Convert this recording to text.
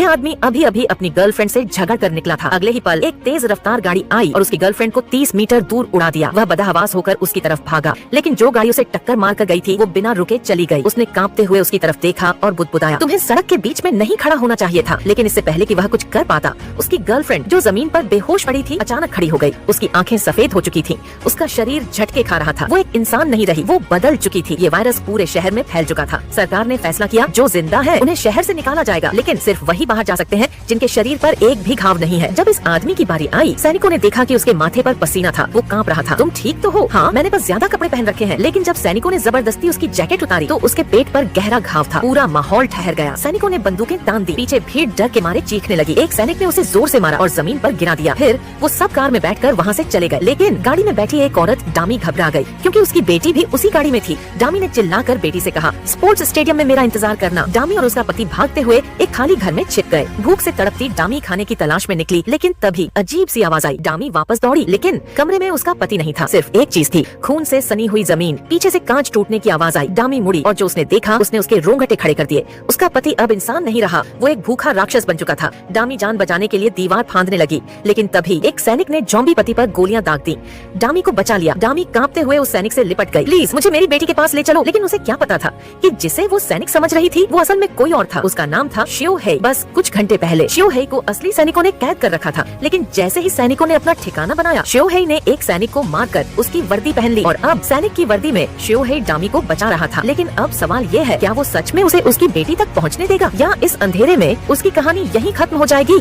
आदमी अभी अभी अपनी गर्लफ्रेंड से झगड़ कर निकला था। अगले ही पल एक तेज रफ्तार गाड़ी आई और उसकी गर्लफ्रेंड को 30 मीटर दूर उड़ा दिया। वह बदहवास होकर उसकी तरफ भागा, लेकिन जो गाड़ी उसे टक्कर मार कर गई थी वो बिना रुके चली गई। उसने कांपते हुए उसकी तरफ देखा और बुदबुदाया, तुम्हें सड़क के बीच में नहीं खड़ा होना चाहिए था। लेकिन इससे पहले कि वह कुछ कर पाता, उसकी गर्लफ्रेंड जो जमीन पर बेहोश पड़ी थी अचानक खड़ी हो गई। उसकी आंखें सफेद हो चुकी थीं, उसका शरीर झटके खा रहा था। वो एक इंसान नहीं रही, वो बदल चुकी थी। ये वायरस पूरे शहर में फैल चुका था। सरकार ने फैसला किया, जो जिंदा है उन्हें शहर से निकाला जाएगा, लेकिन सिर्फ वही बाहर जा सकते हैं जिनके शरीर पर एक भी घाव नहीं है। जब इस आदमी की बारी आई, सैनिकों ने देखा कि उसके माथे पर पसीना था, वो कांप रहा था। तुम ठीक तो हो? हाँ, मैंने बस ज्यादा कपड़े पहन रखे हैं। लेकिन जब सैनिकों ने जबरदस्ती उसकी जैकेट उतारी तो उसके पेट पर गहरा घाव था। पूरा माहौल ठहर गया। सैनिकों ने बंदूकें तान दी। पीछे भीड़ डर के मारे चीखने लगी। एक सैनिक ने उसे जोर से मारा और जमीन पर गिरा दिया। फिर वो सब कार में बैठकर वहाँ से चले गए। लेकिन गाड़ी में बैठी एक औरत डामी घबरा गई, क्योंकि उसकी बेटी भी उसी गाड़ी में थी। डामी ने चिल्लाकर बेटी से कहा, स्पोर्ट्स स्टेडियम में मेरा इंतजार करना। डामी और उसका पति भागते हुए एक खाली घर में छिप गए। भूख से तड़पती डामी खाने की तलाश में निकली, लेकिन तभी अजीब सी आवाज आई। डामी वापस दौड़ी, लेकिन कमरे में उसका पति नहीं था। सिर्फ एक चीज थी, खून से सनी हुई जमीन। पीछे से कांच टूटने की आवाज आई। डामी मुड़ी और जो उसने देखा उसने उसके रोंगटे खड़े कर दिए। उसका पति अब इंसान नहीं रहा, वो एक भूखा राक्षस बन चुका था। डामी जान बचाने के लिए दीवार फांदने लगी, लेकिन तभी एक सैनिक ने जॉम्बी पति पर गोलियां दाग दी। डामी को बचा लिया। डामी कांपते हुए उस सैनिक से लिपट गई, प्लीज मुझे मेरी बेटी के पास ले चलो। लेकिन उसे क्या पता था कि जिसे वो सैनिक समझ रही थी वो असल में कोई और था। उसका नाम था शियो हेई। बस कुछ घंटे पहले शियो हेई को असली सैनिकों ने कैद कर रखा था, लेकिन जैसे ही सैनिकों ने अपना ठिकाना बनाया, शियो हेई ने एक सैनिक को मारकर उसकी वर्दी पहन ली और अब सैनिक की वर्दी में शियो हेई डामी को बचा रहा था। लेकिन अब सवाल ये है, क्या वो सच में उसे उसकी बेटी तक पहुँचने देगा या इस अंधेरे में उसकी कहानी यहीं खत्म हो जाएगी?